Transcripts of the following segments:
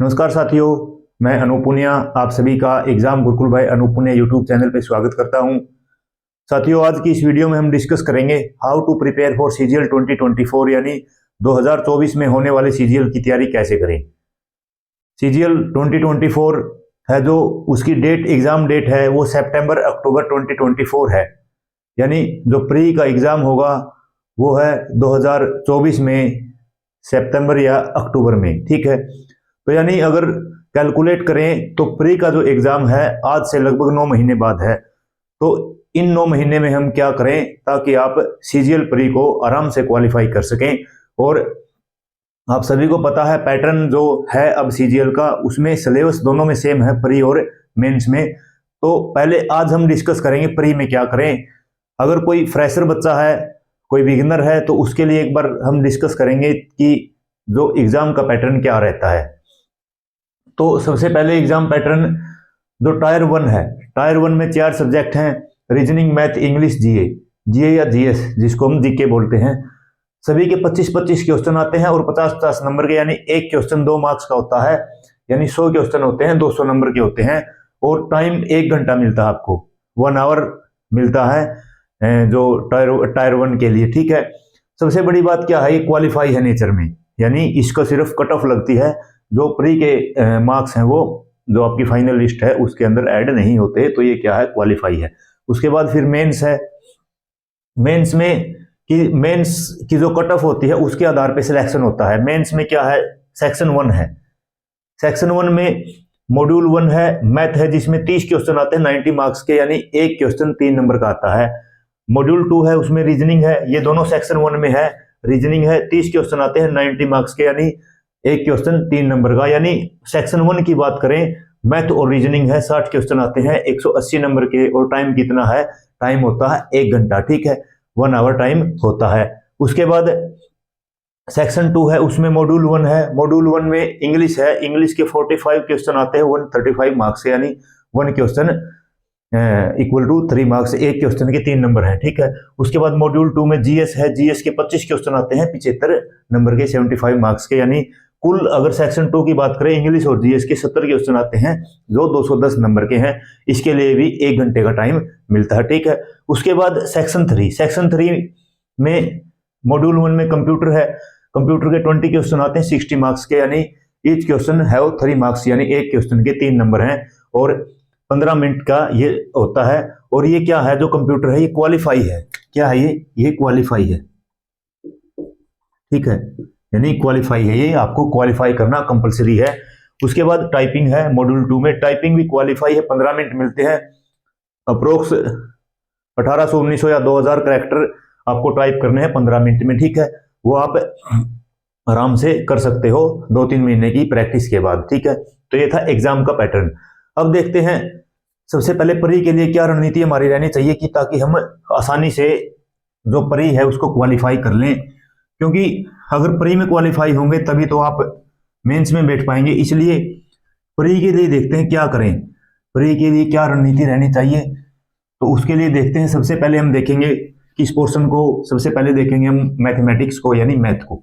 नमस्कार साथियों, मैं अनूप पुनिया आप सभी का एग्जाम गुरुकुल भाई अनूप पुनिया यूट्यूब चैनल पे स्वागत करता हूं। साथियों, आज की इस वीडियो में हम डिस्कस करेंगे how to prepare for CGL 2024 यानी 2024 में होने वाले सीजीएल की तैयारी कैसे करें। सीजीएल 2024 है जो उसकी डेट एग्जाम डेट है वो सितंबर अक्टूबर 2024 है, यानी जो प्री का एग्जाम होगा वो है 2024 में सितंबर या अक्टूबर में। ठीक है, तो यानी अगर कैलकुलेट करें तो प्री का जो एग्जाम है आज से लगभग 9 महीने बाद है। तो इन 9 महीने में हम क्या करें ताकि आप सीजीएल प्री को आराम से क्वालिफाई कर सकें। और आप सभी को पता है पैटर्न जो है अब सीजीएल का, उसमें सिलेबस दोनों में सेम है, प्री और मेंस में। तो पहले आज हम डिस्कस करेंगे प्री में क्या करें। अगर कोई फ्रेशर बच्चा है, कोई बिगिनर है, तो उसके लिए एक बार हम डिस्कस करेंगे कि जो एग्जाम का पैटर्न क्या रहता है। तो सबसे पहले एग्जाम पैटर्न जो टायर 1 है, टायर 1 में 4 सब्जेक्ट हैं, रीजनिंग, मैथ, इंग्लिश, जीए या जीएस जिसको हम जीके बोलते हैं। सभी के 25-25 क्वेश्चन आते हैं और 50-50 नंबर के, यानी एक क्वेश्चन 2 मार्क्स का होता है, यानी 100 क्वेश्चन होते हैं, 200 नंबर के होते हैं। और टाइम 1 घंटा मिलता है आपको, 1 आवर मिलता है जो टायर 1 के लिए। ठीक है, सबसे बड़ी बात क्या है, ये क्वालिफाई है नेचर में, यानी इसका सिर्फ कट ऑफ लगती है। जो प्री के मार्क्स हैं वो जो आपकी फाइनल लिस्ट है उसके अंदर ऐड नहीं होते, तो ये क्या है, क्वालिफाई है। उसके बाद फिर मेंस है, मेंस की जो कट ऑफ होती है उसके आधार पे सिलेक्शन होता है। मेंस में क्या है, सेक्शन 1 है, सेक्शन 1 में मॉड्यूल 1 है, मैथ है, जिसमें 30 क्वेश्चन आते हैं 90 मार्क्स के, यानी एक क्वेश्चन 3 नंबर का आता है। मॉड्यूल 2 है, उसमें रीजनिंग है, ये दोनों सेक्शन 1 में है, रीजनिंग है, 30 क्वेश्चन आते हैं 90 मार्क्स के, यानी एक क्वेश्चन 3 नंबर का। यानी सेक्शन 1 की बात करें, मैथ और रीजनिंग है, 60 क्वेश्चन आते हैं 180 नंबर के, और टाइम कितना है, टाइम होता है 1 घंटा। ठीक है, 1 आवर टाइम होता है। उसके बाद सेक्शन 2 है, उसमें मॉड्यूल 1 है, मॉड्यूल 1 में इंग्लिश है, इंग्लिश के 45 क्वेश्चन आते हैं 135 मार्क्स से, यानी 1 क्वेश्चन इक्वल टू 3 मार्क्स, एक क्वेश्चन के 3 नंबर हैं। ठीक है, उसके बाद मॉड्यूल 2 में जीएस है, जीएस के 25 क्वेश्चन आते हैं 75 नंबर के, 75 मार्क्स के, यानी कुल अगर सेक्शन 2 की बात करें, इंग्लिश और जीएस के 70 क्वेश्चन आते हैं जो 210 नंबर के हैं। इसके लिए भी 1 घंटे का टाइम मिलता है। ठीक है, उसके बाद सेक्शन 3, सेक्शन 3 में मॉड्यूल 1 में कंप्यूटर है, कंप्यूटर के 20 क्वेश्चन आते हैं 60 मार्क्स के, यानी ईच क्वेश्चन है 3 मार्क्स, यानी एक क्वेश्चन के 3 नंबर हैं, और 15 मिनट का ये होता है। और ये क्या है, जो कंप्यूटर है ये क्वालिफाई है, क्या है ये क्वालिफाई है। ठीक है, यानी क्वालिफाई है, ये आपको क्वालिफाई करना कंपलसरी है। उसके बाद टाइपिंग है, मॉड्यूल 2 में टाइपिंग भी क्वालिफाई है, 15 मिनट मिलते हैं, अप्रोक्स 1800, 1900 या 2000 कैरेक्टर आपको टाइप करने हैं 15 मिनट में। ठीक है, वो आप आराम से कर सकते हो 2-3 महीने की प्रैक्टिस के बाद। ठीक है, तो ये था एग्जाम का पैटर्न। अब देखते हैं सबसे पहले प्री के लिए क्या रणनीति हमारी रहनी चाहिए कि ताकि हम आसानी से जो प्री है उसको क्वालिफाई कर लें, क्योंकि अगर प्री में क्वालिफाई होंगे तभी तो आप मेंस में बैठ पाएंगे। इसलिए प्री के लिए देखते हैं क्या करें, प्री के लिए क्या रणनीति रहनी चाहिए। तो उसके लिए देखते हैं, सबसे पहले हम देखेंगे किस पोर्शन को, सबसे पहले देखेंगे हम मैथमेटिक्स को, यानी मैथ को।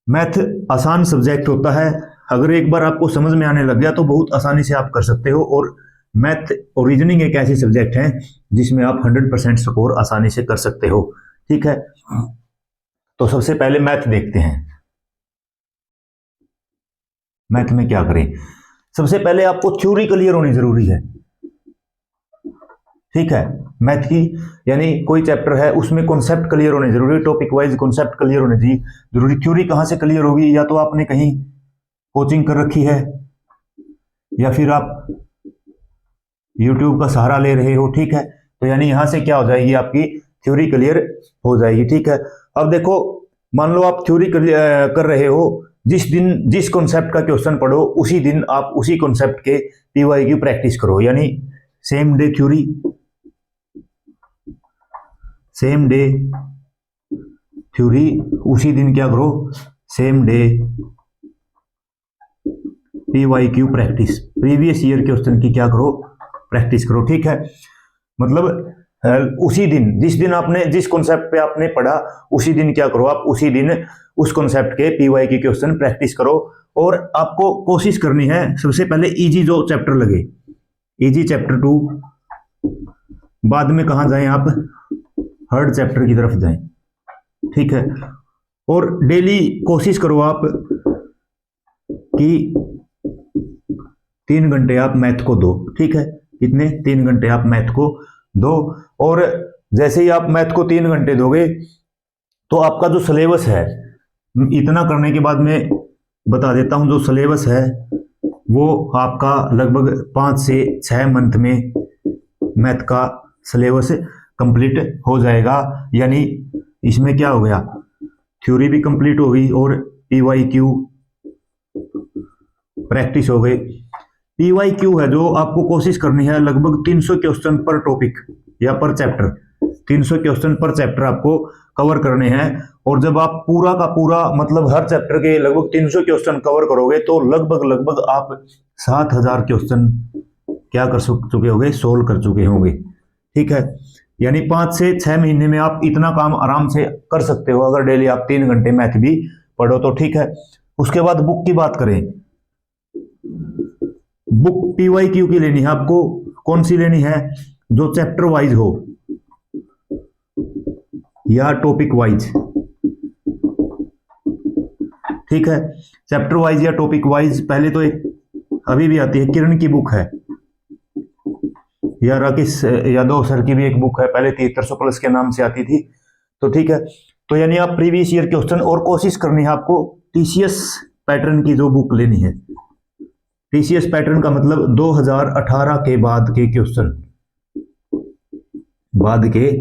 मैथ आसान सब्जेक्ट होता है, अगर एक बार आपको समझ में आने लग गया तो बहुत आसानी से आप कर सकते हो। और मैथ और रीजनिंग एक ऐसे सब्जेक्ट हैं जिसमें आप 100% स्कोर आसानी से कर सकते हो। ठीक है, तो सबसे पहले मैथ देखते हैं, मैथ में क्या करें। सबसे पहले आपको थ्योरी क्लियर होनी जरूरी है। ठीक है, मैथ की यानी कोई चैप्टर है उसमें कॉन्सेप्ट क्लियर होने जरूरी, टॉपिक वाइज कॉन्सेप्ट क्लियर होने चाहिए जरूरी। थ्योरी कहां से क्लियर होगी, या तो आपने कहीं कोचिंग कर रखी है या फिर आप यूट्यूब का सहारा ले रहे हो। ठीक है, तो यानी यहां से क्या हो जाएगी, आपकी थ्योरी क्लियर हो जाएगी। ठीक है, अब देखो, मान लो आप थ्योरी कर रहे हो, जिस दिन जिस कॉन्सेप्ट का क्वेश्चन पढ़ो उसी दिन आप उसी कॉन्सेप्ट के पीवाई की प्रैक्टिस करो, यानी same day theory, same day theory, उसी दिन क्या करो, same day PYQ practice, previous year question की क्या करो, प्रैक्टिस करो। ठीक है, मतलब उसी दिन जिस दिन आपने जिस कॉन्सेप्ट पे आपने पढ़ा उसी दिन क्या करो, आप उसी दिन उस कॉन्सेप्ट के पीवाई के क्वेश्चन प्रैक्टिस करो। और आपको कोशिश करनी है सबसे पहले इजी जो चैप्टर लगे, इजी चैप्टर 2, बाद में कहाँ जाएं आप, हार्ड चैप्टर की तरफ जाएं, ठीक है। और डेली कोशिश करो आप कि 3 घंटे आप मैथ को दो, ठीक है। कितने? 3 घंटे आप मैथ को दो। और जैसे ही आप मैथ को 3 घंटे दोगे तो आपका जो सिलेबस है, इतना करने के बाद मैं बता देता हूं, जो सिलेबस है वो आपका लगभग 5 से 6 मंथ में मैथ का सिलेबस कंप्लीट हो जाएगा। यानी इसमें क्या हो गया, थ्योरी भी कंप्लीट हो गई और पीवाईक्यू प्रैक्टिस हो गई। पीवाईक्यू है जो आपको कोशिश करनी है लगभग 300 क्वेश्चन पर टॉपिक या पर चैप्टर, 300 क्वेश्चन पर चैप्टर आपको कवर करने हैं। और जब आप पूरा का पूरा मतलब हर चैप्टर के लगभग 300 क्वेश्चन कवर करोगे तो लगभग आप 7000 क्वेश्चन क्या कर चुके होंगे, सोल्व कर चुके होंगे, ठीक है। यानी 5 से 6 महीने में आप इतना काम आराम से कर सकते हो अगर डेली आप 3 घंटे मैथ भी पढ़ो तो, ठीक है। उसके बाद बुक की बात करें, बुक पीवाईक्यू की लेनी है आपको। कौन सी लेनी है? जो चैप्टर वाइज हो या टॉपिक वाइज, ठीक है। चैप्टर वाइज या टॉपिक वाइज। पहले तो एक अभी भी आती है किरण की बुक है, या राकेश यादव सर की भी एक बुक है, पहले 7300 प्लस के नाम से आती थी, तो ठीक है। तो यानी आप प्रीवियस ईयर क्वेश्चन, और कोशिश करनी है आपको टीसीएस पैटर्न की जो बुक लेनी है। टीसीएस पैटर्न का मतलब 2018 के बाद के क्वेश्चन, बाद के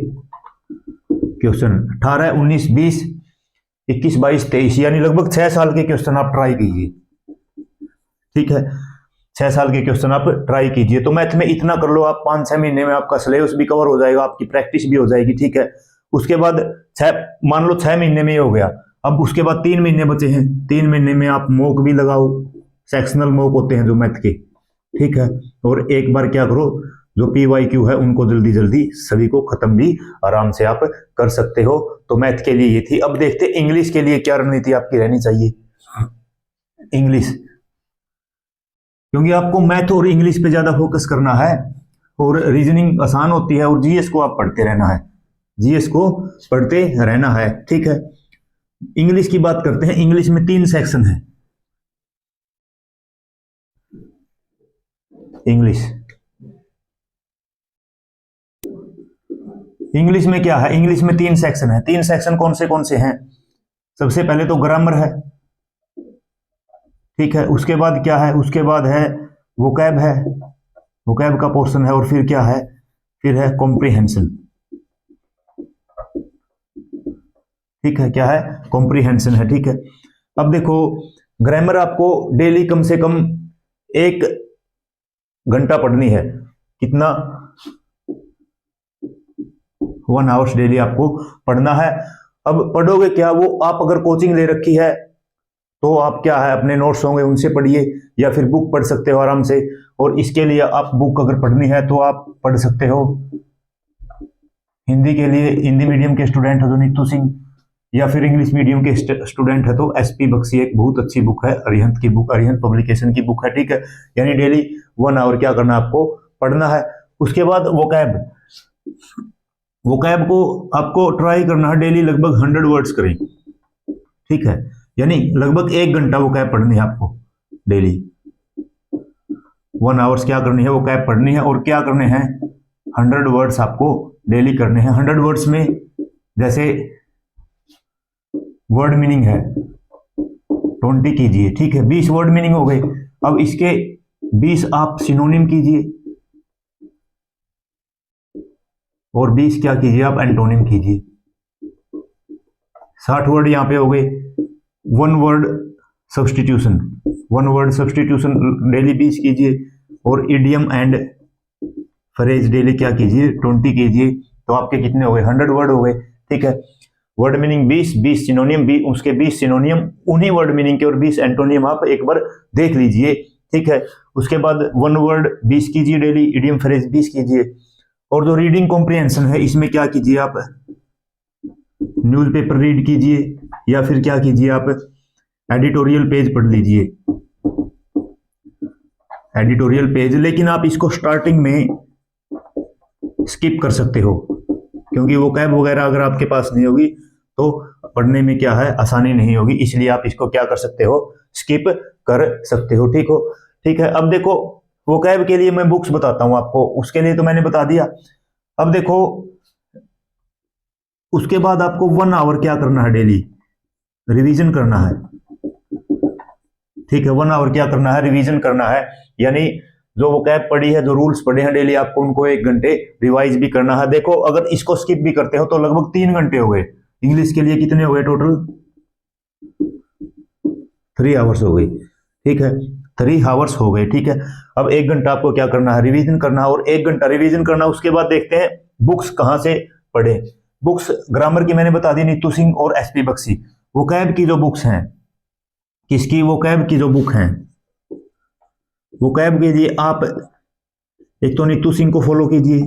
क्वेश्चन 18, 19, 20, 21, 22, 23, यानी लगभग 6 साल के क्वेश्चन आप ट्राई कीजिए, ठीक है। 6 साल के क्वेश्चन आप ट्राई कीजिए। तो मैथ में इतना कर लो आप, 5-6 महीने में आपका सिलेबस भी कवर हो जाएगा, आपकी प्रैक्टिस भी हो जाएगी, ठीक है। उसके बाद मान लो 6 महीने में ही हो गया, अब उसके बाद 3 महीने बचे हैं। 3 महीने में आप मॉक भी लगाओ, सेक्शनल मॉक होते हैं जो मैथ के, ठीक है। और एक बार क्या करो, जो पीवाईक्यू है उनको जल्दी जल्दी सभी को खत्म भी आराम से आप कर सकते हो। तो मैथ के लिए ये थी। अब देखते इंग्लिश के लिए क्या रणनीति आपकी रहनी चाहिए। इंग्लिश, क्योंकि आपको मैथ और इंग्लिश पे ज्यादा फोकस करना है, और रीजनिंग आसान होती है, और जीएस को आप पढ़ते रहना है, जीएस को पढ़ते रहना है, ठीक है। इंग्लिश की बात करते हैं। इंग्लिश में 3 सेक्शन है। इंग्लिश में क्या है, इंग्लिश में 3 सेक्शन है। 3 सेक्शन कौन से हैं? सबसे पहले तो ग्रामर है, ठीक है। उसके बाद क्या है, उसके बाद है वोकैब है, वोकैब का पोर्शन है, और फिर क्या है, फिर है कॉम्प्रिहेंशन, ठीक है। क्या है? कॉम्प्रिहेंशन है, ठीक है। अब देखो, ग्रामर आपको डेली कम से कम 1 घंटा पढ़नी है। कितना? 1 आवर्स डेली आपको पढ़ना है। अब पढ़ोगे क्या, वो आप अगर कोचिंग ले रखी है तो आप क्या है, अपने नोट्स होंगे उनसे पढ़िए, या फिर बुक पढ़ सकते हो आराम से। और इसके लिए आप बुक अगर पढ़नी है तो आप पढ़ सकते हो हिंदी के लिए हिंदी मीडियम के स्टूडेंट हो तो नीतू सिंह, या फिर इंग्लिश मीडियम के स्टूडेंट है तो एसपी बख्शी, एक बहुत अच्छी बुक है, अरिहंत की बुक, अरिहंत पब्लिकेशन की बुक है, ठीक है। यानी डेली 1 आवर क्या करना है, आपको पढ़ना है। उसके बाद वोकैब, वोकैब को आपको ट्राई करना है डेली लगभग 100 वर्ड्स करें, ठीक है। यानी लगभग 1 घंटा वोकैब पढ़नी है आपको डेली। 1 आवर्स क्या करनी है, वोकैब पढ़नी है। और क्या करने हैं, 100 वर्ड्स आपको डेली करने हैं। 100 वर्ड्स में जैसे वर्ड मीनिंग है 20 कीजिए, ठीक है। 20 वर्ड मीनिंग हो गए। अब इसके 20 आप सिनोनिम कीजिए, और 20 क्या कीजिए, आप एंटोनिम कीजिए। 60 वर्ड यहां पे हो गए। 1 word substitution, 1 word substitution daily 20 कीजिए। और इडियम एंड फ्रेज डेली क्या कीजिए, 20 कीजिए। तो आपके कितने हो गए, 100 वर्ड हो गए, ठीक है। वर्ड मीनिंग 20, 20 सिनोनियम, उसके 20 सिनोनियम, उन्हीं वर्ड मीनिंग के, और 20 एंटोनियम आप एक बार देख लीजिए, ठीक है। उसके बाद 1 वर्ड 20 कीजिए डेली, इडियम फ्रेज 20 कीजिए। और जो रीडिंग कॉम्प्रिहेंशन है इसमें क्या कीजिए आप, न्यूज़पेपर रीड कीजिए या फिर क्या कीजिए, आप एडिटोरियल पेज पढ़ लीजिए, एडिटोरियल पेज। लेकिन आप इसको स्टार्टिंग में स्किप कर सकते हो, क्योंकि वो कैब वगैरह अगर आपके पास नहीं होगी तो पढ़ने में क्या है, आसानी नहीं होगी, इसलिए आप इसको क्या कर सकते हो, स्किप कर सकते हो। ठीक है। अब देखो वो कैब के लिए मैं बुक्स बताता हूं आपको, उसके लिए तो मैंने बता दिया। अब देखो उसके बाद आपको 1 आवर क्या करना है, डेली रिवीजन करना है। ठीक है, 1 आवर क्या करना है, रिवीजन करना है। यानी जो वो कैब पढ़ी है, जो रूल्स पढ़े हैं डेली, आपको उनको 1 घंटे रिवाइज भी करना है। देखो अगर इसको स्किप भी करते हो तो लगभग 3 घंटे हो गए। इंग्लिश के लिए कितने हो गए टोटल, 3 आवर्स हो गई। ठीक है, 3 आवर्स हो गए। ठीक है, अब 1 घंटा आपको क्या करना है, रिवीजन करना है, और 1 घंटा रिवीजन करना। उसके बाद देखते हैं बुक्स कहां से पढ़े। बुक्स ग्रामर की मैंने बता दी, नीतू सिंह और एसपी बख्शी। वो कैब की जो बुक्स हैं, किसकी, वो कैब की जो बुक हैं, वो कैब के लिए आप एक तो नीतू सिंह को फॉलो कीजिए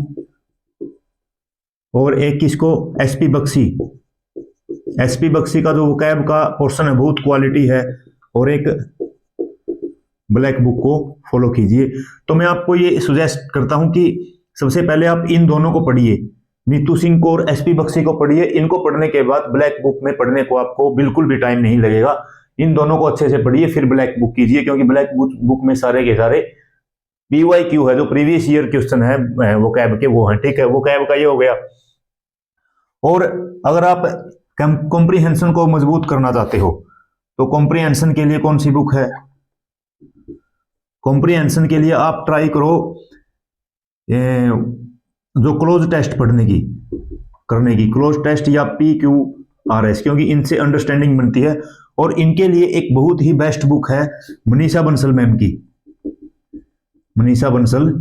और एक किसको, एसपी बख्शी। एसपी बख्शी का जो वो कैब का पोर्शन है बहुत क्वालिटी है, और एक ब्लैक बुक को फॉलो कीजिए। तो मैं आपको ये सुजेस्ट करता हूं कि सबसे पहले आप इन दोनों को पढ़िए, नीतू सिंह को और एसपी बख्शी को पढ़िए। इनको पढ़ने के बाद ब्लैक बुक में पढ़ने को आपको बिल्कुल भी टाइम नहीं लगेगा। इन दोनों को अच्छे से पढ़िए, फिर ब्लैक बुक कीजिए, क्योंकि ब्लैक बुक में सारे के सारे PYQ है, जो प्रीवियस ईयर क्वेश्चन है वो कैब के, वो है। ठीक है, वो कैब का ये हो गया। और अगर आप कॉम्प्रीहेंशन को मजबूत करना चाहते हो तो कॉम्प्रीहेंशन के लिए कौन सी बुक है, कॉम्प्रीहेंशन के लिए आप ट्राई करो जो क्लोज टेस्ट पढ़ने की, करने की, क्लोज टेस्ट या PQRS, क्योंकि इनसे अंडरस्टैंडिंग बनती है। और इनके लिए एक बहुत ही बेस्ट बुक है मनीषा बंसल मैम की, मनीषा बंसल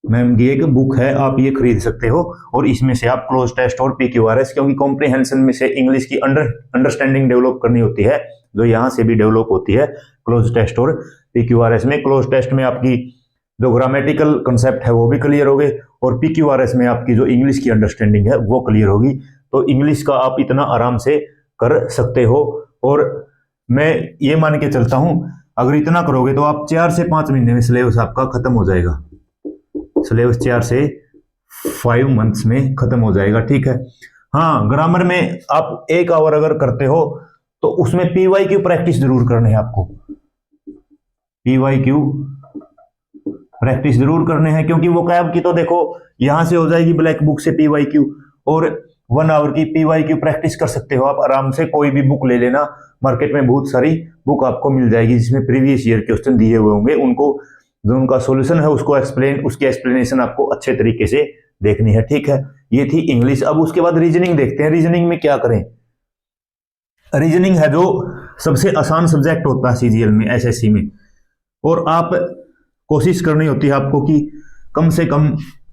मैम की एक बुक है, आप ये खरीद सकते हो। और इसमें से आप क्लोज टेस्ट और PQRS, क्योंकि कॉम्प्रीहेंशन में से इंग्लिश की अंडरस्टैंडिंग डेवलप करनी होती है, जो यहाँ से भी डेवलप होती है क्लोज टेस्ट और PQRS में। क्लोज टेस्ट में आपकी जो ग्रामेटिकल कंसेप्ट है वो भी क्लियर होगी, और PQRS में आपकी जो इंग्लिश की अंडरस्टैंडिंग है वो क्लियर होगी। तो इंग्लिश का आप इतना आराम से कर सकते हो। और मैं ये मान के चलता हूं अगर इतना करोगे तो आप 4 से 5 महीने में सिलेबस आपका खत्म हो जाएगा। सिलेबस 4 से 5 मंथ्स में खत्म हो जाएगा। ठीक है, हाँ ग्रामर में आप 1 आवर अगर करते हो तो उसमें PYQ प्रैक्टिस जरूर करनी है आपको, PYQ प्रैक्टिस जरूर करने हैं, क्योंकि वो कैब की तो देखो यहां से हो जाएगी ब्लैक बुक से PYQ, और 1 आवर की PYQ प्रैक्टिस कर सकते हो आप आराम से। कोई भी बुक ले लेना, मार्केट में बहुत सारी बुक आपको मिल जाएगी जिसमें प्रीवियस ईयर क्वेश्चन दिए हुए होंगे, उनको जो उनका सॉल्यूशन है उसको उसकी एक्सप्लेनेशन आपको अच्छे तरीके से देखनी है। ठीक है, ये थी इंग्लिश। अब उसके बाद रीजनिंग देखते हैं। रीजनिंग में क्या करें, रीजनिंग है जो सबसे आसान सब्जेक्ट होता है CGL में, SSC में, और आप कोशिश करनी होती है आपको कि कम से कम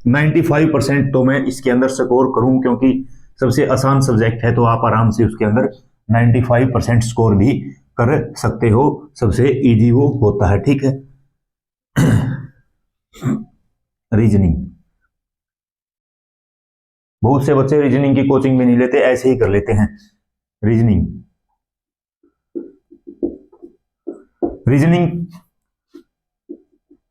95% तो मैं इसके अंदर स्कोर करूं, क्योंकि सबसे आसान सब्जेक्ट है, तो आप आराम से उसके अंदर 95% स्कोर भी कर सकते हो, सबसे इजी वो होता है। ठीक है, रीजनिंग बहुत से बच्चे रीजनिंग की कोचिंग भी नहीं लेते, ऐसे ही कर लेते हैं। रीजनिंग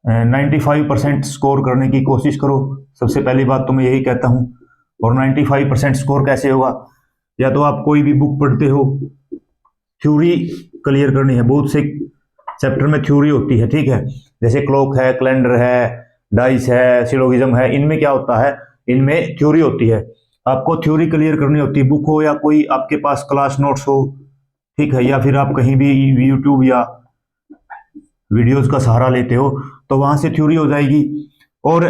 95% स्कोर करने की कोशिश करो। सबसे पहली बात तो मैं यही कहता हूं। और 95% स्कोर कैसे होगा, या तो आप कोई भी बुक पढ़ते हो, थ्योरी क्लियर करनी है। बहुत से चैप्टर में थ्योरी होती है, ठीक है, जैसे क्लॉक है, कैलेंडर है, डाइस है, सिलोगिज्म है, इनमें क्या होता है, इनमें थ्योरी होती है। आपको थ्योरी क्लियर करनी होती है, बुक हो या कोई आपके पास क्लास नोट्स हो, ठीक है, या फिर आप कहीं भी यूट्यूब या वीडियोस का सहारा लेते हो तो वहां से थ्योरी हो जाएगी। और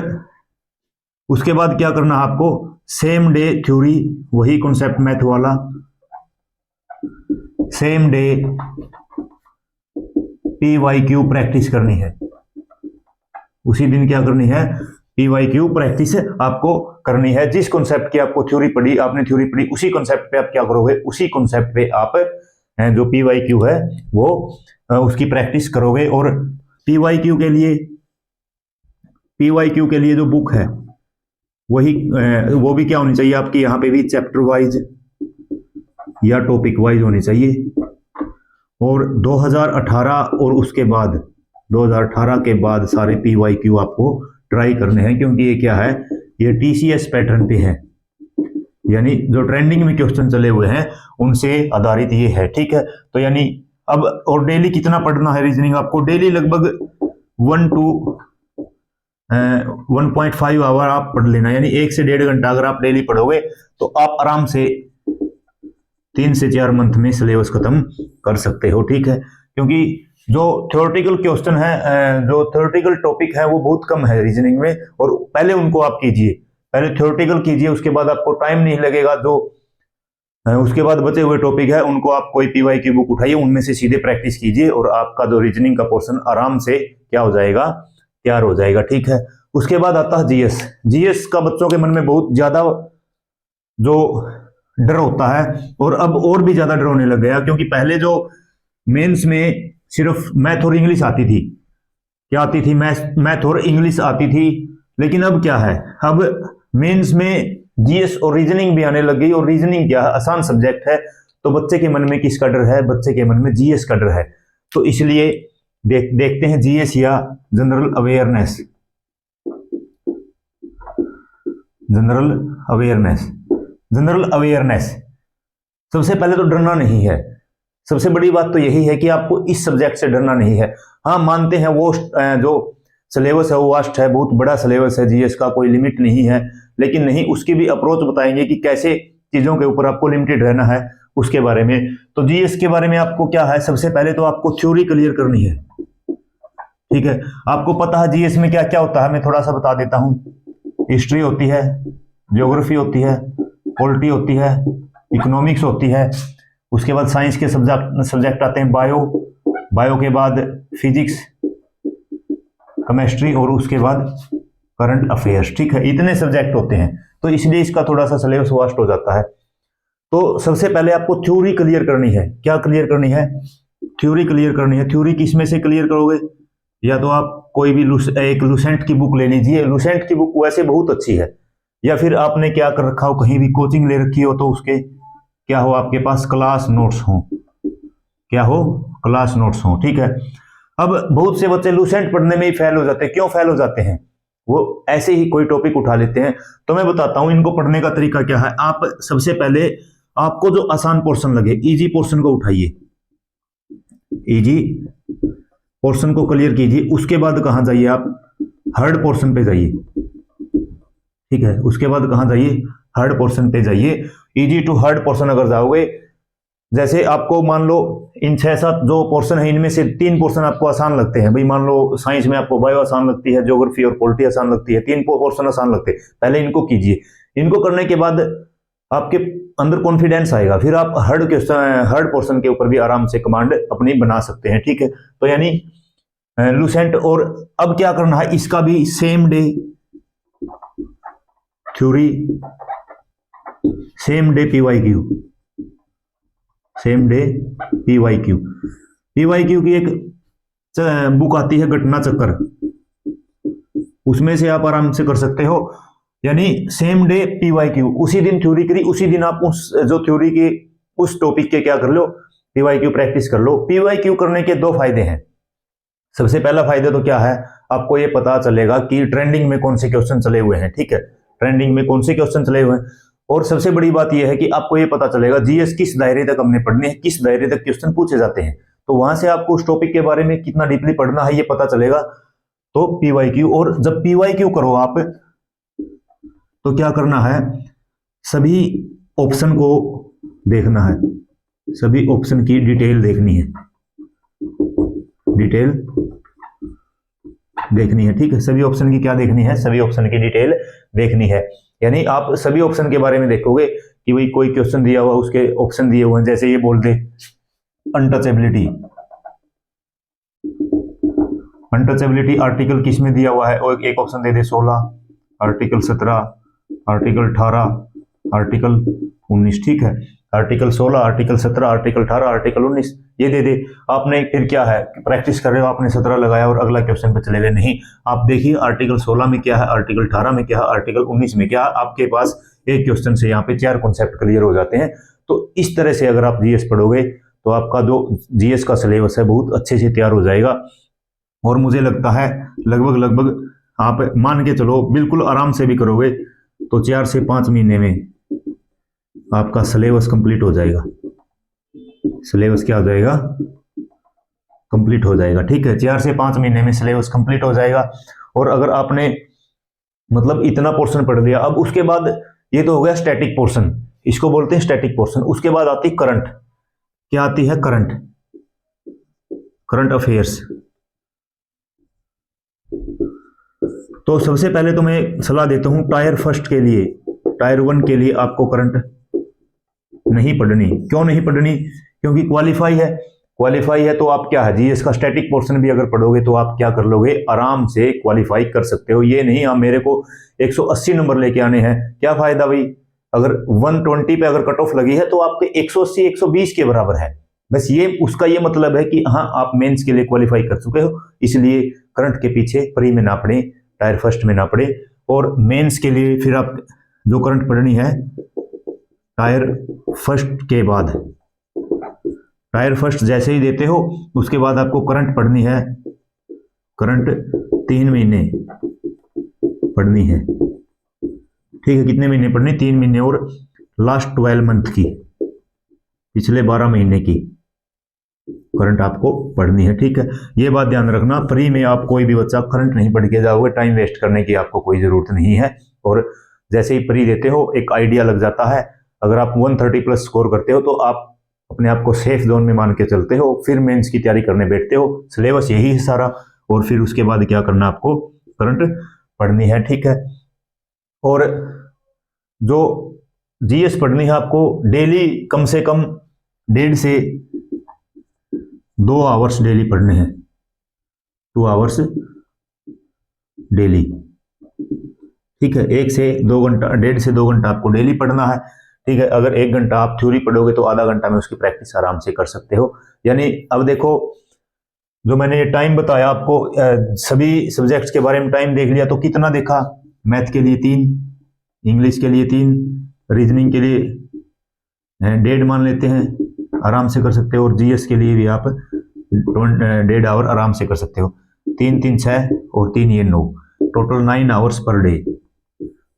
उसके बाद क्या करना है आपको, सेम डे थ्योरी, वही कॉन्सेप्ट मैथ वाला, सेम डे PYQ प्रैक्टिस करनी है। उसी दिन क्या करनी है, PYQ प्रैक्टिस आपको करनी है। जिस कॉन्सेप्ट की आपको थ्योरी पढ़ी, आपने थ्योरी पढ़ी, उसी कॉन्सेप्ट पे आप क्या करोगे, उसी कॉन्सेप्ट पे आप जो PYQ है वो उसकी प्रैक्टिस करोगे। और PYQ के लिए जो बुक है वही वो भी क्या होनी चाहिए आपकी यहाँ पे भी चैप्टर वाइज या टॉपिक वाइज होनी चाहिए। और 2018 और उसके बाद 2018 के बाद सारे PYQ आपको ट्राई करने हैं, क्योंकि ये क्या है, ये TCS पैटर्न पे है, यानी जो ट्रेंडिंग में क्वेश्चन चले हुए हैं उनसे आधारित ये है। ठीक है, तो यानी अब और डेली कितना पढ़ना है रीजनिंग आपको, डेली लगभग 1.5 आवर आप पढ़ लेना, यानी 1 से 1.5 घंटा अगर आप डेली पढ़ोगे तो आप आराम से 3 से 4 मंथ में सिलेबस खत्म कर सकते हो। ठीक है, क्योंकि जो थ्योरेटिकल क्वेश्चन है, जो थ्योरेटिकल टॉपिक है वो बहुत कम है रीजनिंग में, और पहले उनको आप कीजिए, पहले थ्योरेटिकल कीजिए, उसके बाद आपको टाइम नहीं लगेगा। जो उसके बाद बचे हुए टॉपिक है उनको आप कोई PYQ बुक उठाइए, उनमें से सीधे प्रैक्टिस कीजिए और आपका जो रीजनिंग का पोर्शन आराम से क्या हो जाएगा, तैयार हो जाएगा। ठीक है, उसके बाद आता है जीएस का बच्चों के मन में बहुत ज्यादा जो डर होता है, और अब और भी ज्यादा डर होने लग गया, क्योंकि पहले जो मेंस में सिर्फ मैथ और इंग्लिश आती थी, क्या आती थी, मैथ और इंग्लिश आती थी, लेकिन अब क्या है, अब मेंस में जीएस और रीजनिंग भी आने लग गई, और रीजनिंग क्या है, आसान सब्जेक्ट है, तो बच्चे के मन में किसका डर है, बच्चे के मन में जीएस का डर है। तो इसलिए देखते हैं जीएस या जनरल अवेयरनेस। जनरल अवेयरनेस सबसे पहले तो डरना नहीं है, सबसे बड़ी बात तो यही है कि आपको इस सब्जेक्ट से डरना नहीं है। हाँ, मानते हैं वो जो सिलेबस है वो वास्ट है, बहुत बड़ा सिलेबस है जीएस का, कोई लिमिट नहीं है, लेकिन नहीं, उसकी भी अप्रोच बताएंगे कि कैसे चीजों के ऊपर आपको लिमिटेड रहना है उसके बारे में। तो जीएस के बारे में आपको क्या है, सबसे पहले तो आपको थ्योरी क्लियर करनी है। ठीक है, आपको पता है जीएस में क्या क्या होता है, मैं थोड़ा सा बता देता हूं। हिस्ट्री होती है, ज्योग्राफी होती है, पॉलिटी होती है, इकोनॉमिक्स होती है, उसके बाद साइंस के सब्जेक्ट आते हैं, बायो के बाद फिजिक्स, केमिस्ट्री, और उसके बाद करंट अफेयर्स। ठीक है, इतने सब्जेक्ट होते हैं, तो इसलिए इसका थोड़ा सा सिलेबस वास्ट हो जाता है। तो सबसे पहले आपको थ्योरी क्लियर करनी है। क्या क्लियर करनी है, थ्योरी क्लियर करनी है। थ्योरी किस में से क्लियर करोगे, या तो आप कोई भी एक लुसेंट की बुक ले लीजिए, लुसेंट की बुक वैसे बहुत अच्छी है, या फिर आपने क्या कर रखा हो, कहीं भी कोचिंग ले रखी हो, तो उसके क्या हो, आपके पास क्लास नोट्स हो, क्या हो, क्लास नोट्स हो। ठीक है, अब बहुत से बच्चे लुसेंट पढ़ने में ही फेल हो जाते हैं। क्यों फेल हो जाते हैं, वो ऐसे ही कोई टॉपिक उठा लेते हैं। तो मैं बताता हूं इनको पढ़ने का तरीका क्या है। आप सबसे पहले आपको जो आसान पोर्शन लगे, इजी पोर्शन को उठाइए, इजी पोर्शन को क्लियर कीजिए। उसके बाद कहां जाइए, आप हार्ड पोर्शन पे जाइए। ठीक है, उसके बाद कहां जाइए, हार्ड पोर्शन पे जाइए। इजी टू हार्ड पोर्शन अगर जाओगे, जैसे आपको मान लो इन 6-7 जो पोर्शन है, इनमें से 3 पोर्शन आपको आसान लगते हैं। भाई मान लो साइंस में आपको बायो आसान लगती है, ज्योग्राफी और पॉलिटी आसान लगती है, 3 पोर्शन आसान लगते हैं, पहले इनको कीजिए। इनको करने के बाद आपके अंदर कॉन्फिडेंस आएगा, फिर आप हार्ड पोर्शन के ऊपर भी आराम से कमांड अपनी बना सकते हैं। ठीक है, तो यानी लुसेंट, और अब क्या करना है, इसका भी same day theory, same day PYQ, same day PYQ। PYQ की एक बुक आती है घटना चक्कर, उसमें से आप आराम से कर सकते हो। यानी सेम डे PYQ, उसी दिन थ्योरी करी, उसी दिन आप उस जो थ्योरी के उस टॉपिक के क्या कर लो, PYQ प्रैक्टिस कर लो। PYQ करने के 2 फायदे हैं। सबसे पहला फायदा तो क्या है, आपको ये पता चलेगा कि ट्रेंडिंग में कौन से क्वेश्चन चले हुए हैं। ठीक है, ट्रेंडिंग में कौन से क्वेश्चन चले हुए हैं, और सबसे बड़ी बात यह है कि आपको ये पता चलेगा जीएस किस दायरे तक हमने पढ़ने हैं, किस दायरे तक क्वेश्चन पूछे जाते हैं। तो वहां से आपको उस टॉपिक के बारे में कितना डीपली पढ़ना है ये पता चलेगा। तो PYQ, और जब PYQ करो आप, तो क्या करना है, सभी ऑप्शन को देखना है, सभी ऑप्शन की डिटेल देखनी है, डिटेल देखनी है। ठीक है, सभी ऑप्शन की क्या देखनी है, सभी ऑप्शन की डिटेल देखनी है। यानी आप सभी ऑप्शन के बारे में देखोगे कि भाई कोई क्वेश्चन दिया हुआ, उसके ऑप्शन दिए हुए हैं, जैसे ये बोल दे अनटचेबिलिटी, अनटचेबिलिटी आर्टिकल किस में दिया हुआ है, और एक ऑप्शन दे दे 16, आर्टिकल 17, आर्टिकल 18, आर्टिकल 19। ठीक है, आर्टिकल 16, आर्टिकल 17, आर्टिकल 18, आर्टिकल 19 ये दे दे। आपने फिर क्या है, प्रैक्टिस कर रहे हो, आपने 17 लगाया और अगला क्वेश्चन पे चले गए, नहीं। आप देखिए आर्टिकल 16 में क्या है, आर्टिकल 18 में क्या है, आर्टिकल 19 में क्या है। आपके पास एक क्वेश्चन से यहाँ पे 4 कॉन्सेप्ट क्लियर हो जाते हैं। तो इस तरह से अगर आप जीएस पढ़ोगे तो आपका जो जीएस का सिलेबस है बहुत अच्छे से तैयार हो जाएगा। और मुझे लगता है लगभग आप मान के चलो बिल्कुल आराम से भी करोगे तो 4 से 5 महीने में आपका सिलेबस कंप्लीट हो जाएगा। सिलेबस क्या हो जाएगा, कंप्लीट हो जाएगा। ठीक है, 4 से 5 महीने में सिलेबस कंप्लीट हो जाएगा। और अगर आपने मतलब इतना पोर्शन पढ़ लिया, अब उसके बाद ये तो हो गया स्टैटिक पोर्शन, इसको बोलते हैं स्टैटिक पोर्शन। उसके बाद आती करंट, क्या आती है, करंट अफेयर्स। तो सबसे पहले तो मैं सलाह देता हूं टायर फर्स्ट के लिए, टायर 1 के लिए आपको करंट नहीं पढ़नी। क्यों नहीं पढ़नी, क्योंकि क्वालिफाई है तो आप क्या है, जीएस का स्टैटिक पोर्शन भी अगर पढ़ोगे तो आप क्या कर लोगे, आराम से क्वालिफाई कर सकते हो। ये नहीं मेरे को 180 नंबर लेके आने हैं, क्या फायदा भाई। अगर 120 पे अगर कट ऑफ लगी है तो आपके 180 120 के बराबर है। बस ये उसका ये मतलब है कि हाँ आप मेंस के लिए क्वालिफाई कर चुके हो, इसलिए करंट के पीछे प्री में ना पढ़े, टायर फर्स्ट में ना पढ़े। और मेंस के लिए फिर आप जो करंट पढ़नी है टायर फर्स्ट के बाद, टायर फर्स्ट जैसे ही देते हो उसके बाद आपको करंट पढ़नी है, करंट 3 महीने पढ़नी है। ठीक है, कितने महीने पढ़नी, 3 महीने, और लास्ट 12 मंथ की, पिछले 12 महीने की करंट आपको पढ़नी है। ठीक है, ये बात ध्यान रखना, प्री में आप कोई भी बच्चा करंट नहीं पढ़ के जाओगे, टाइम वेस्ट करने की आपको कोई जरूरत नहीं है। और जैसे ही प्री देते हो एक आइडिया लग जाता है, अगर आप 130 प्लस स्कोर करते हो तो आप अपने आप को सेफ जोन में मान के चलते हो, फिर मेंस की तैयारी करने बैठते हो। सिलेबस यही है सारा, और फिर उसके बाद क्या करना, आपको करंट पढ़नी है। ठीक है, और जो जीएस पढ़नी है आपको डेली कम से कम 1.5 से 2 आवर्स डेली पढ़ने हैं, 2 आवर्स डेली। ठीक है, 1 से 2 घंटा, 1.5 से 2 घंटा आपको डेली पढ़ना है। ठीक है, अगर 1 घंटा आप थ्योरी पढ़ोगे तो आधा घंटा में उसकी प्रैक्टिस आराम से कर सकते हो। यानी अब देखो जो मैंने ये टाइम बताया आपको, सभी सब्जेक्ट्स के बारे में टाइम देख लिया तो कितना देखा, मैथ के लिए 3, इंग्लिश के लिए 3, रीजनिंग के लिए 1.5 मान लेते हैं, आराम से कर सकते हो। और जीएस के लिए भी आप 1.5 आवर आराम से कर सकते हो। 3 3 6 और 3 ये 9, टोटल 9 आवर्स पर डे,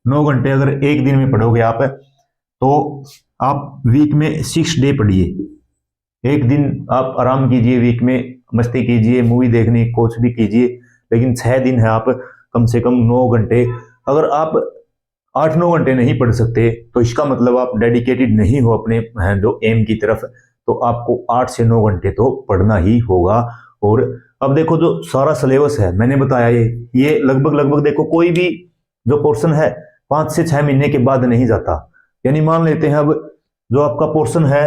9 घंटे अगर एक दिन में पढ़ोगे आप, तो आप वीक में 6 डे पढ़िए। एक दिन आप आराम कीजिए, वीक में मस्ती कीजिए, मूवी देखने कुछ भी कीजिए, लेकिन 6 दिन है आप कम से कम 9 घंटे। अगर आप 8-9 घंटे नहीं पढ़ सकते तो इसका मतलब आप डेडिकेटेड नहीं हो अपने जो एम की तरफ, तो आपको 8 से 9 घंटे तो पढ़ना ही होगा। और अब देखो जो सारा सिलेबस है मैंने बताया, ये लगभग देखो कोई भी जो पोर्शन है 5 से 6 महीने के बाद नहीं जाता। यानी मान लेते हैं अब जो आपका पोर्शन है,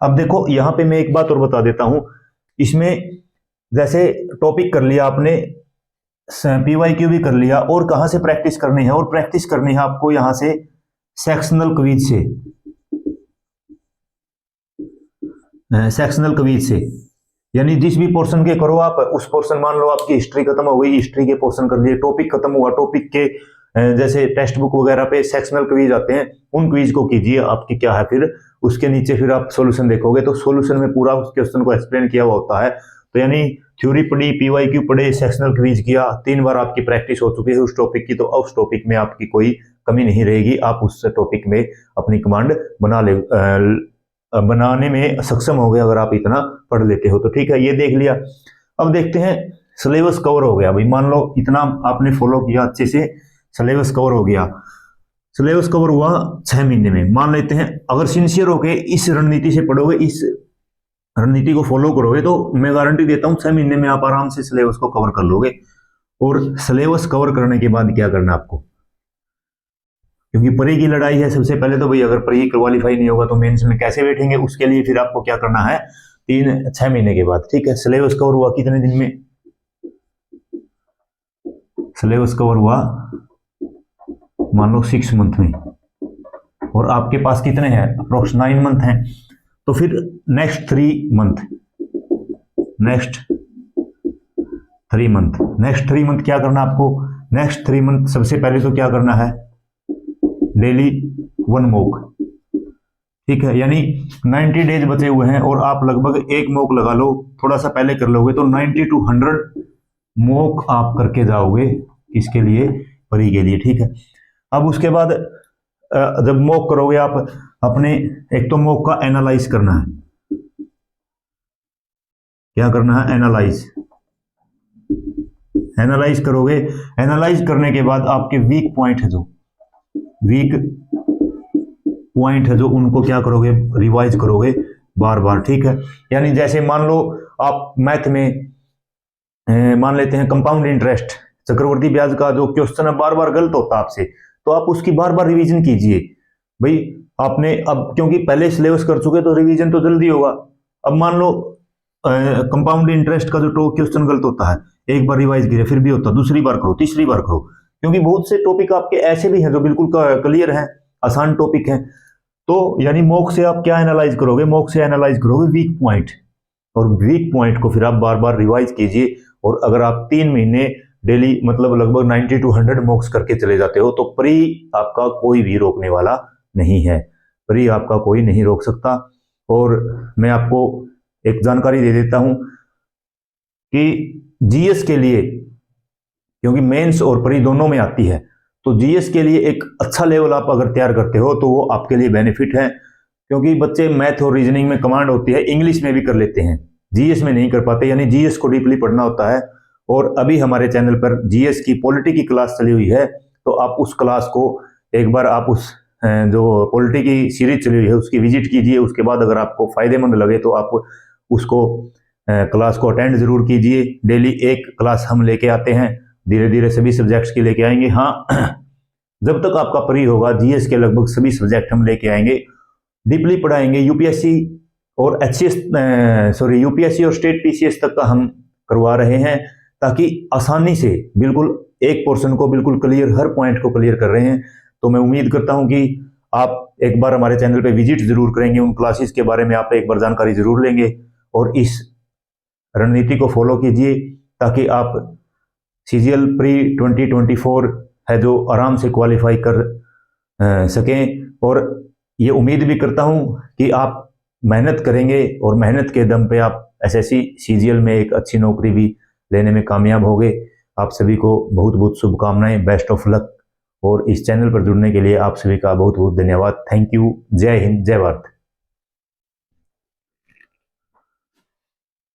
अब देखो यहाँ पे मैं एक बात और बता देता हूं, इसमें जैसे टॉपिक कर लिया आपने, पीवाईक्यू भी कर लिया, और कहां से प्रैक्टिस करनी है, और प्रैक्टिस करनी है आपको यहां से सेक्शनल क्विज से, सेक्शनल क्विज से। यानी जिस भी पोर्शन के करो आप, उस पोर्शन, मान लो आपकी हिस्ट्री खत्म हो गई, हिस्ट्री के पोर्शन कर लिए, टॉपिक खत्म हुआ, टॉपिक के जैसे टेक्स्ट बुक वगैरह पे सेक्शनल क्विज आते हैं, उन क्विज को कीजिए। आपकी क्या है फिर उसके नीचे फिर आप सॉल्यूशन देखोगे तो सॉल्यूशन में पूरा उस क्वेश्चन को एक्सप्लेन किया हुआ होता है। तो यानी थ्योरी पढ़ी, पीवाईक्यू पढ़े, सेक्शनल क्विज किया, 3 बार आपकी प्रैक्टिस हो चुकी है उस टॉपिक की, तो उस टॉपिक में आपकी कोई कमी नहीं रहेगी, आप उस टॉपिक में अपनी कमांड बनाने में सक्षम हो गए अगर आप इतना पढ़ लेते हो तो। ठीक है, ये देख लिया। अब देखते हैं सिलेबस कवर हो गया भाई, मान लो इतना आपने फॉलो किया अच्छे से, सिलेबस कवर हो गया। सिलेबस कवर हुआ 6 महीने में, मान लेते हैं अगर सिंसियर होके इस रणनीति से पढ़ोगे, इस रणनीति को फॉलो करोगे, तो मैं गारंटी देता हूं 6 महीने में आप आराम से सिलेबस को कवर कर लोगे। और सिलेबस कवर करने के बाद क्या करना आपको, क्योंकि प्री की लड़ाई है सबसे पहले तो भाई, अगर प्री क्वालिफाई नहीं होगा तो मेंस में कैसे बैठेंगे, उसके लिए फिर आपको क्या करना है 6 महीने के बाद। ठीक है, सिलेबस कवर हुआ कितने दिन में, सिलेबस कवर हुआ मान लो 6 मंथ में, और आपके पास कितने हैं, अप्रोक्स 9 मंथ हैं। तो फिर नेक्स्ट 3 मंथ क्या करना आपको, नेक्स्ट 3 मंथ सबसे पहले तो क्या करना है, डेली 1 मॉक, ठीक है। यानी 90 डेज बचे हुए हैं और आप लगभग 1 मॉक लगा लो, थोड़ा सा पहले कर लोगे तो 90 to 100 मॉक आप करके जाओगे, इसके लिए, परी के लिए, ठीक है। अब उसके बाद जब मॉक करोगे आप अपने, एक तो मॉक का एनालाइज करना है, क्या करना है, एनालाइज करोगे। एनालाइज करने के बाद आपके वीक पॉइंट है जो उनको क्या करोगे, रिवाइज करोगे बार बार, ठीक है। यानी जैसे मान लो आप मैथ में मान लेते हैं कंपाउंड इंटरेस्ट, चक्रवर्ती ब्याज का जो क्वेश्चन है बार बार गलत होता है आपसे, तो आप उसकी बार बार रिवीजन कीजिए भाई। आपने अब क्योंकि पहले सिलेबस कर चुके तो रिवीजन तो जल्दी होगा। अब मान लो कंपाउंड इंटरेस्ट का जो क्वेश्चन गलत होता है, एक बार रिवाइज कीजिए, फिर भी होता, दूसरी बार करो, तीसरी बार करो, क्योंकि बहुत से टॉपिक आपके ऐसे भी हैं जो बिल्कुल क्लियर हैं, आसान टॉपिक हैं। तो यानी मॉक से आप क्या एनालाइज करोगे, मॉक से एनालाइज करोगे वीक पॉइंट, और वीक पॉइंट को फिर आप बार बार रिवाइज कीजिए। और अगर आप 3 महीने डेली मतलब लगभग 90 to 100 मॉक्स करके चले जाते हो तो प्री आपका कोई भी रोकने वाला नहीं है, प्री आपका कोई नहीं रोक सकता। और मैं आपको एक जानकारी दे देता हूं कि जीएस के लिए, क्योंकि मेंस और प्री दोनों में आती है, तो जीएस के लिए एक अच्छा लेवल आप अगर तैयार करते हो तो वो आपके लिए बेनिफिट है, क्योंकि बच्चे मैथ और रीजनिंग में कमांड होती है, इंग्लिश में भी कर लेते हैं, जीएस में नहीं कर पाते, यानी जीएस को डीपली पढ़ना होता है। और अभी हमारे चैनल पर जीएस की पॉलिटी की क्लास चली हुई है, तो आप उस क्लास को एक बार आप उस जो पॉलिटी की सीरीज चली हुई है उसकी विजिट कीजिए। उसके बाद अगर आपको फायदेमंद लगे तो आप उसको क्लास को अटेंड जरूर कीजिए। डेली एक क्लास हम लेके आते हैं, धीरे धीरे सभी सब्जेक्ट्स की लेके आएंगे। हाँ, जब तक आपका प्री होगा जीएस के लगभग सभी सब्जेक्ट हम लेके आएंगे, डीपली पढ़ाएंगे। यूपीएससी और यूपीएससी और स्टेट पीसीएस तक का हम करवा रहे हैं, ताकि आसानी से बिल्कुल एक पोर्शन को बिल्कुल क्लियर, हर पॉइंट को क्लियर कर रहे हैं। तो मैं उम्मीद करता हूं कि आप एक बार हमारे चैनल पे विजिट जरूर करेंगे, उन क्लासेस के बारे में आप एक बार जानकारी जरूर लेंगे और इस रणनीति को फॉलो कीजिए, ताकि आप सीजीएल प्री 2024 है जो आराम से क्वालिफाई कर सकें। और ये उम्मीद भी करता हूं कि आप मेहनत करेंगे और मेहनत के दम पे आप एसएससी सीजीएल में एक अच्छी नौकरी भी लेने में कामयाब होंगे। आप सभी को बहुत बहुत शुभकामनाएं, बेस्ट ऑफ लक। और इस चैनल पर जुड़ने के लिए आप सभी का बहुत बहुत धन्यवाद। Thank you. जय हिंद, जय भारत।